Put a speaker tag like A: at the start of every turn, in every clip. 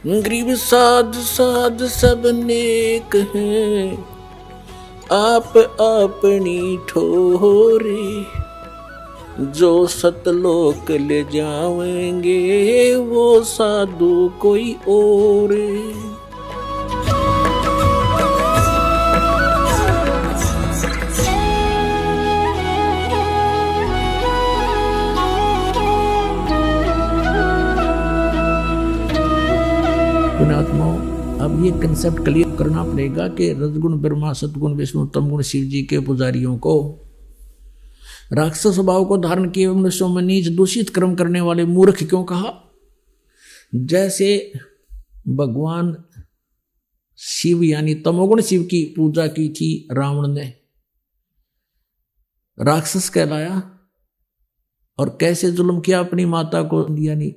A: गरीब साध साध सब नेक हैं, आप अपनी ठोरे। जो सतलोक ले जाएंगे वो साधु कोई और। पुण्यात्माओं, अब ये कंसेप्ट क्लियर करना पड़ेगा कि रजगुण ब्रह्मा, सतगुण विष्णु, तमगुण शिव जी के पुजारियों को राक्षस स्वभाव को धारण किए मनुष्यों में नीच दूषित कर्म करने वाले मूर्ख क्यों कहा? जैसे भगवान शिव यानी तमोगुण शिव की पूजा की थी रावण ने, राक्षस कहलाया और कैसे जुल्म किया अपनी माता को, यानी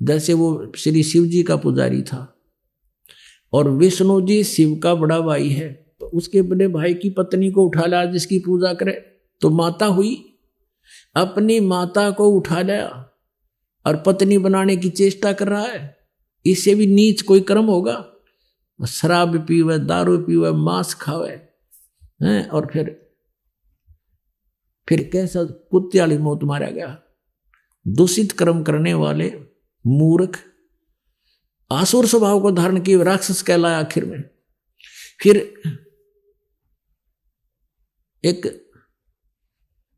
A: जैसे वो श्री शिव जी का पुजारी था और विष्णु जी शिव का बड़ा भाई है, तो उसके बड़े भाई की पत्नी को उठा लाया जिसकी पूजा करे तो माता हुई। अपनी माता को उठा लाया और पत्नी बनाने की चेष्टा कर रहा है, इससे भी नीच कोई कर्म होगा? शराब पीवे, दारू पीवे, मांस खावे हैं और फिर कैसा कुत्ते वाली मौत मारा गया। दूषित कर्म करने वाले मूर्ख आसुर स्वभाव को धारण किए राक्षस कहलाया आखिर में। फिर एक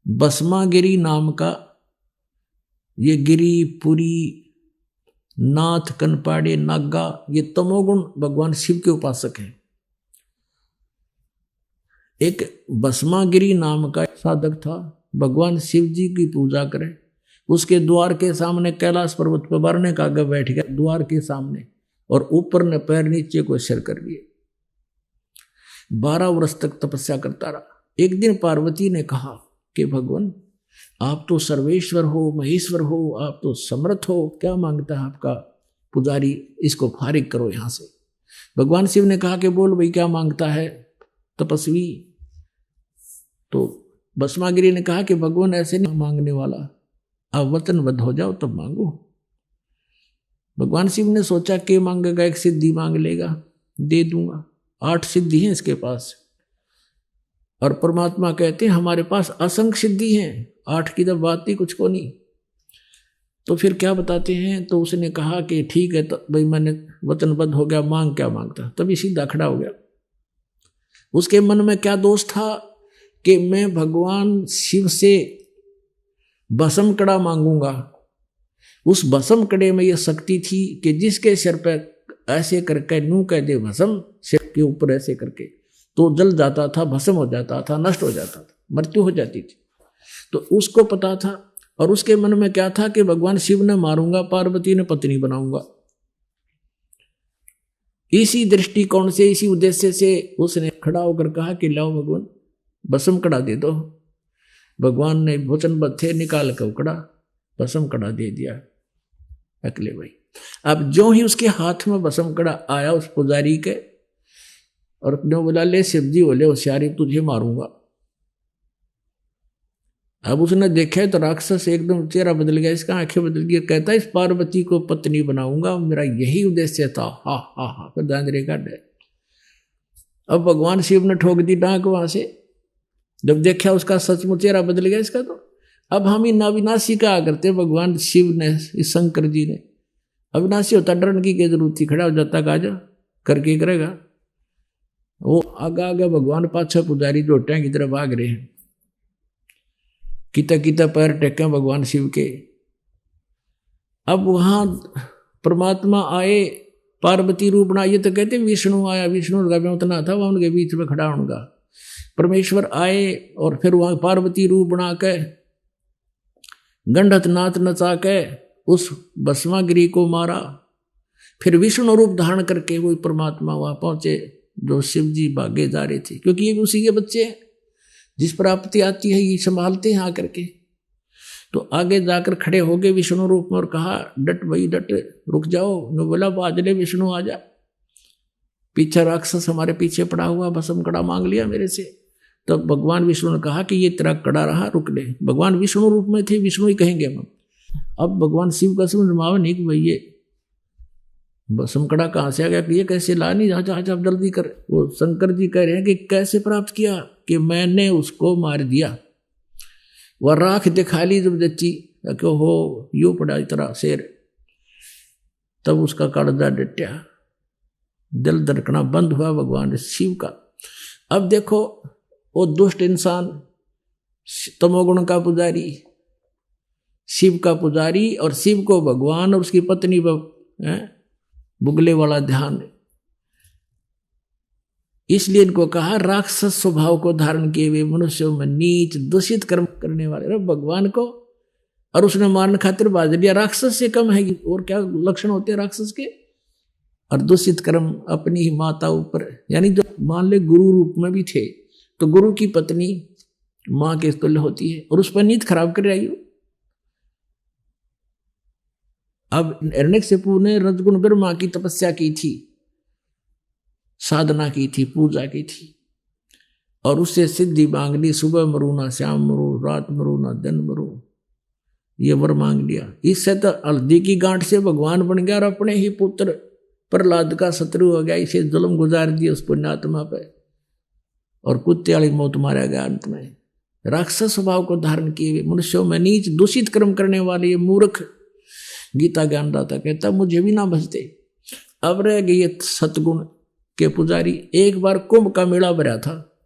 A: भस्मागिरी नाम का, ये गिरी, पुरी, नाथ, कनपाड़े, नागा, ये तमोगुण भगवान शिव के उपासक हैं। एक भस्मागिरी नाम का साधक था, भगवान शिव जी की पूजा करे, उसके द्वार के सामने कैलाश पर्वत पर बरने का आगे बैठ गया द्वार के सामने और ऊपर ने पैर नीचे को सिर कर दिए। 12 वर्ष तक तपस्या करता रहा। एक दिन पार्वती ने कहा कि भगवान आप तो सर्वेश्वर हो, महेश्वर हो, आप तो समर्थ हो, क्या मांगता है आपका पुजारी, इसको फारिग करो यहां से। भगवान शिव ने कहा कि बोल भाई क्या मांगता है तपस्वी। तो भस्मागिरी ने कहा कि भगवान ऐसे नहीं मांगने वाला, अब वचनबद्ध हो जाओ तब मांगो। भगवान शिव ने सोचा कि मांगेगा, एक सिद्धि मांग लेगा, दे दूंगा। 8 सिद्धि हैं इसके पास और परमात्मा कहते हैं हमारे पास असंख्य सिद्धि हैं, 8 की तो बात ही कुछ को नहीं। तो फिर क्या बताते हैं? तो उसने कहा कि ठीक है, तो भाई मैंने वचनबद्ध हो गया, मांग क्या मांगता। तभी सीधा खड़ा हो गया। उसके मन में क्या दोष था कि मैं भगवान शिव से भस्म कड़ा मांगूंगा। उस भस्म कड़े में यह शक्ति थी कि जिसके सिर पर ऐसे करके नू कह दे भस्म, सिर के ऊपर ऐसे करके, तो जल जाता था, भस्म हो जाता था, नष्ट हो जाता था, मृत्यु हो जाती थी। तो उसको पता था और उसके मन में क्या था कि भगवान शिव ने मारूंगा, पार्वती ने पत्नी बनाऊंगा। इसी दृष्टिकोण से, इसी उद्देश्य से उसने खड़ा होकर कहा कि लाओ भगवान भस्म कड़ा दे दो। भगवान ने वचनबद्ध थे, निकाल कर कड़ा भस्म कड़ा दे दिया अकेले भाई। अब जो ही उसके हाथ में भस्म कड़ा आया उस पुजारी के, और अपने बोला ले शिव जी बोले होशियारी, तुझे मारूंगा। अब उसने देखा तो राक्षस एकदम चेहरा बदल गया, इसका आंखें बदल गई। कहता इस पार्वती को पत्नी बनाऊंगा, मेरा यही उद्देश्य था। हा हा हा, फिर दांदरे का डर। अब भगवान शिव ने ठोक दी डांक वहां से। जब देखा उसका सचमुच चेहरा बदल गया इसका, तो अब हम ही अविनाशी का करते भगवान शिव ने, इस शंकर जी ने। अविनाशी होता डरने की जरूरत थी, खड़ा हो जाता, काजा करके करेगा वो। आगा आगा भगवान पाछा पुजारी जोटियां की तरफ भाग रहे हैं, किता किता पैर टेके भगवान शिव के। अब वहां परमात्मा आए, पार्वती रूप बना। ये तो कहते विष्णु आया, विष्णु का उतना था वह उनके बीच में खड़ा होगा। परमेश्वर आए और फिर वहां पार्वती रूप बना के गंडत नाथ नचा के उस भस्मागिरी को मारा। फिर विष्णु रूप धारण करके वो परमात्मा वहां पहुंचे जो शिव जी भागे जा रहे थे, क्योंकि ये भी उसी के बच्चे हैं। जिस पर आपत्ति आती है ये संभालते हैं आकर के। तो आगे जाकर खड़े हो गए विष्णु रूप में और कहा डट भाई डट, रुक जाओ। ने बोला बाजले विष्णु आ जा। पीछे राक्षस हमारे पीछे पड़ा हुआ, भस्म कड़ा मांग लिया मेरे से। तब भगवान विष्णु ने कहा कि ये तेरा कड़ा रहा, रुक ले। भगवान विष्णु रूप में थे, विष्णु ही कहेंगे हम। अब भगवान शिव का समझ में आवे नहीं कि भाई ये संकड़ा कहाँ से आ गया कि ये कैसे ला, नहीं जा जा आप जल्दी कर। वो शंकर जी कह रहे हैं कि कैसे प्राप्त किया, कि मैंने उसको मार दिया। वह राख दिखा ली जब जच्ची कि हो यू पड़ा इतना शेर, तब उसका काड़जा डटया, दिल धड़कना बंद हुआ भगवान शिव का। अब देखो वो दुष्ट इंसान, तमोगुण का पुजारी, शिव का पुजारी, और शिव को भगवान और उसकी पत्नी बुगले वाला ध्यान। इसलिए इनको कहा राक्षस स्वभाव को धारण किए हुए मनुष्यों में नीच दूषित कर्म करने वाले भगवान को, और उसने मारने खातिर बाज दिया। राक्षस से कम है और क्या लक्षण होते हैं राक्षस के। और दूषित कर्म अपनी ही माता ऊपर, यानी जो मान ले गुरु रूप में भी थे तो गुरु की पत्नी मां के तुल्य होती है, और उस पर नीत खराब कर रही हो। अब हिरण्यकशिपु ने रजगुण ब्रह्मा की तपस्या की थी, साधना की थी, पूजा की थी, और उससे सिद्धि मांग ली। सुबह मरू ना शाम मरू, रात मरू ना दिन मरू, ये वर मांग लिया। इससे तो हल्दी की गांठ से भगवान बन गया और अपने ही पुत्र प्रहलाद का शत्रु हो गया। इसे जुल्म गुजार दिया उस पुण्यात्मा पे, और कुत्ते वाली मौत मारा गया अंत में। राक्षस स्वभाव को धारण किए हुए मनुष्यों में नीच दूषित कर्म करने वाले ये मूर्ख, गीता ज्ञानदाता कहता मुझे भी ना बचते। अब रह गए ये सतगुण के पुजारी। एक बार कुंभ का मेला भरा था,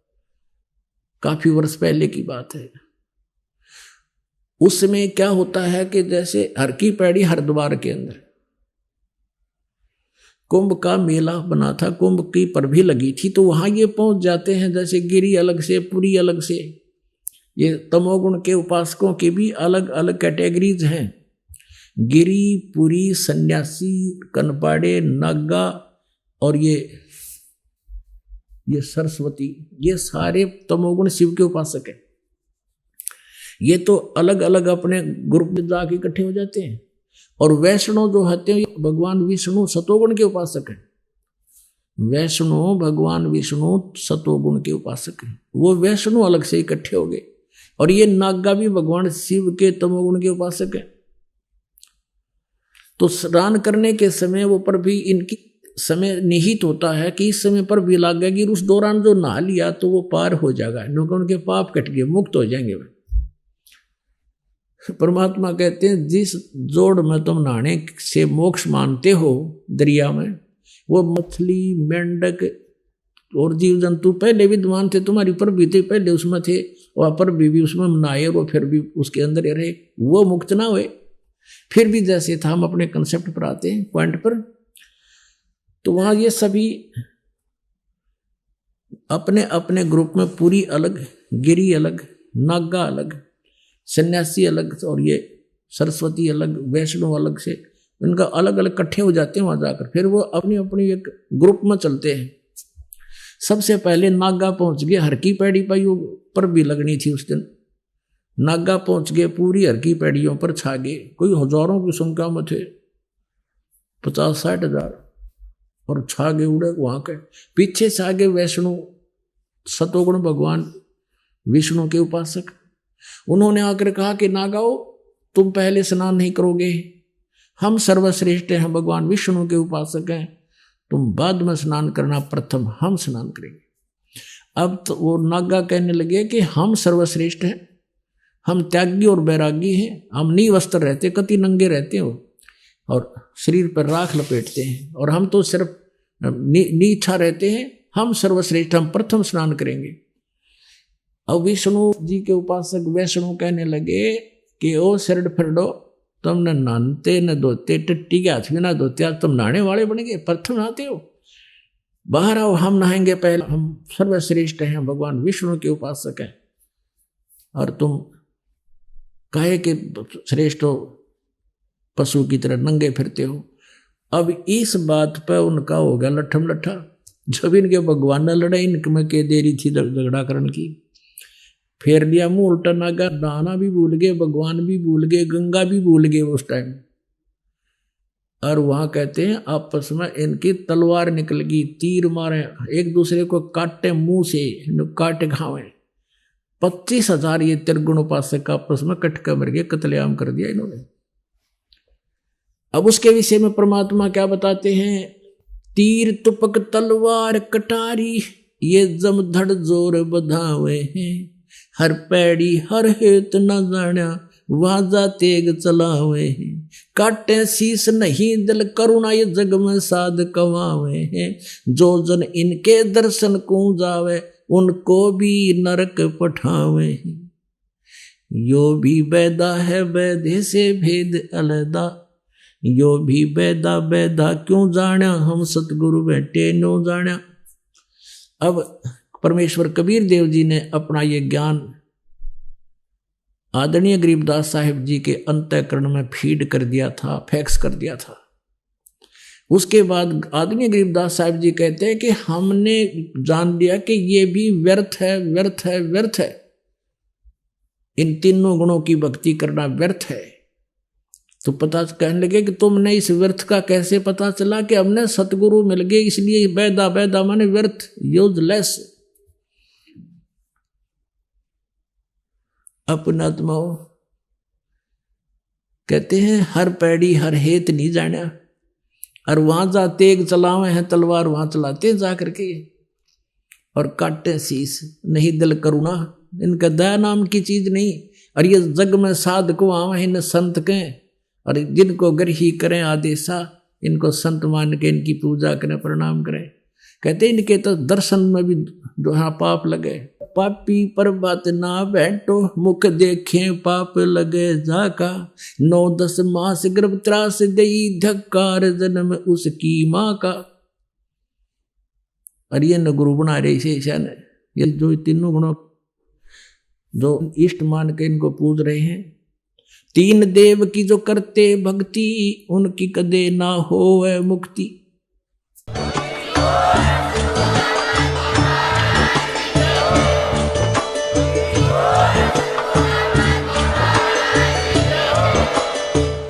A: काफी वर्ष पहले की बात है। उसमें क्या होता है कि जैसे हर की पैड़ी हरिद्वार के अंदर कुंभ का मेला बना था, कुंभ की परभी लगी थी, तो वहां ये पहुंच जाते हैं। जैसे गिरी अलग से, पुरी अलग से, ये तमोगुण के उपासकों की भी अलग अलग कैटेगरीज हैं। गिरी, पुरी, सन्यासी, कनपाड़े, नागा और ये सरस्वती, ये सारे तमोगुण शिव के उपासक हैं। ये तो अलग अलग अपने ग्रुप में जाके इकट्ठे हो जाते हैं। और वैष्णव जो होते हैं भगवान विष्णु सतोगुण के उपासक हैं। वैष्णव भगवान विष्णु सतोगुण के उपासक हैं, वो वैष्णु अलग से इकट्ठे हो गए। और ये नागा भी भगवान शिव के तमोगुण के उपासक हैं। तो स्नान करने के समय वो पर भी इनकी समय निहित होता है कि इस समय पर भी लगेगी, उस दौरान जो नहा लिया तो वो पार हो जाएगा, क्योंकि उनके पाप कट गए, मुक्त हो जाएंगे वे। परमात्मा कहते हैं जिस जोड़ में तुम नहाने से मोक्ष मानते हो दरिया में, वो मछली, मेंढक और जीव जंतु पहले विद्वान थे, तुम्हारे ऊपर भी थे, पहले उसमें थे, वहां पर भी उसमें नहाए, वो फिर भी उसके अंदर रहे, वो मुक्त ना हुए। फिर भी जैसे था, हम अपने कंसेप्ट पर आते हैं, पॉइंट पर। तो वहां ये सभी अपने अपने ग्रुप में, पूरी अलग, गिरी अलग, नागा अलग, सन्यासी अलग, और ये सरस्वती अलग, वैष्णव अलग से, इनका अलग अलग इकट्ठे हो जाते हैं वहां जाकर। फिर वो अपनी अपनी एक ग्रुप में चलते हैं। सबसे पहले नागा पहुंच गए, हर की पैड़ी पर भी लगनी थी उस दिन। नागा पहुंच गए, पूरी हर की पैड़ियों पर छा गए, कोई हजारों की संख्या में थे, 50-60 हजार, और छा गए उड़े वहां के। पीछे से आगे वैष्णु सतोगुण भगवान विष्णु के उपासक, उन्होंने आकर कहा कि नागाओ तुम पहले स्नान नहीं करोगे, हम सर्वश्रेष्ठ हैं, भगवान विष्णु के उपासक हैं, तुम बाद में स्नान करना, प्रथम हम स्नान करेंगे। अब तो वो नागा कहने लगे कि हम सर्वश्रेष्ठ हैं, हम त्यागी और बैरागी हैं, हम नी वस्त्र रहते, कति नंगे रहते हो, और शरीर पर राख लपेटते हैं, और हम तो सिर्फ नीचा रहते हैं, हम सर्वश्रेष्ठ, हम प्रथम स्नान करेंगे। अब विष्णु जी के उपासक वैष्णु कहने लगे कि ओ शरड फरडो, तुम न नहाते न धोते, टट्टी के हाथ में ना धोते, आज तुम नहाने वाले बन गए, प्रथम नहाते हो, बाहर आओ, हम नहाएंगे पहले, हम सर्वश्रेष्ठ हैं, भगवान विष्णु के उपासक हैं, और तुम काहे के श्रेष्ठ हो, पशु की तरह नंगे फिरते हो। अब इस बात पर उनका हो गया लठम लठा। जब इनके भगवान ने लड़ाई इनमें के देरी थी झगड़ा करने की, फेर लिया मुंह उल्टा, नागा नहाना भी भूल गए, भगवान भी भूल गए, गंगा भी भूल गए उस टाइम। और वहां कहते हैं आपस में इनकी तलवार निकल गई, तीर मारे, एक दूसरे को काटे, मुंह से काटे खावे। 25,000 ये त्रिगुण उपासक आपस में कट कर मर गए, कत्लेआम कर दिया इन्होंने। अब उसके विषय में परमात्मा क्या बताते हैं, तीर तुपक तलवार कटारी ये जमधड़ जोर बधावे हैं, हर पैड़ी हर हेत न जाण्या वाजा तेग चलावे हैं, काटे शीस नहीं दिल करुणा ये जग में साध कवावे हैं, जो जन इनके दर्शन को जावे उनको भी नरक पठावे हैं, यो भी बैदा है बैदे से भेद अलदा, यो भी बैदा बैदा क्यों जाण्या हम सतगुरु बैठे नो जाण्या। अब परमेश्वर कबीर देव जी ने अपना ये ज्ञान आदरणीय गरीबदास साहिब जी के अंतःकरण में फीड कर दिया था, फैक्स कर दिया था। उसके बाद आदरणीय गरीबदास साहिब जी कहते हैं कि हमने जान लिया कि ये भी व्यर्थ है, व्यर्थ है, व्यर्थ है, इन तीनों गुणों की भक्ति करना व्यर्थ है। तो पता कहने लगे कि तुमने इस व्यर्थ का कैसे पता चला, कि हमने सतगुरु मिल गए इसलिए बैदा, बैदा माने व्यर्थ, यूजलेस। अपनात्माओं कहते हैं हर पैड़ी हर हेत नहीं जाना, और वहां जा तेग चलावे हैं तलवार वहां चलाते हैं जा करके, और काटे शीस नहीं दिल करुणा, इनका दया नाम की चीज नहीं। और ये जग में साध को आवे इन संत के, और जिनको ग्रही करें आदेशा, इनको संत मान के इनकी पूजा करें, प्रणाम करें। कहते इनके तो दर्शन में भी दोहा पाप लगे, पापी पर बात ना बैठो मुख देखे पाप लगे जाका, 9-10 मास गर्भ त्रास दई धक्कार जन्म उसकी माँ का। और ये न गुरु बना रहे शेषन, ये जो तीनों गुणों जो इष्ट मान के इनको पूज रहे हैं, तीन देव की जो करते भक्ति उनकी कदे ना होवे मुक्ति।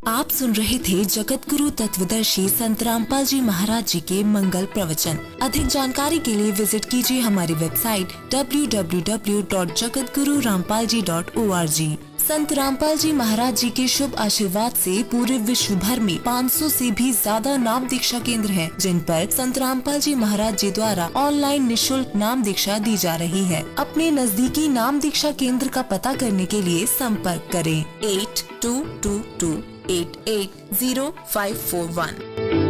B: आप सुन रहे थे जगत गुरु तत्वदर्शी संत रामपाल जी महाराज जी के मंगल प्रवचन। अधिक जानकारी के लिए विजिट कीजिए हमारी वेबसाइट www.jagatgururampalji.org। संत रामपाल जी महाराज जी के शुभ आशीर्वाद से पूरे विश्व भर में 500 से भी ज्यादा नाम दीक्षा केंद्र हैं, जिन पर संत रामपाल जी महाराज जी द्वारा ऑनलाइन निशुल्क नाम दीक्षा दी जा रही है। अपने नजदीकी नाम दीक्षा केंद्र का पता करने के लिए संपर्क करें 8222880541।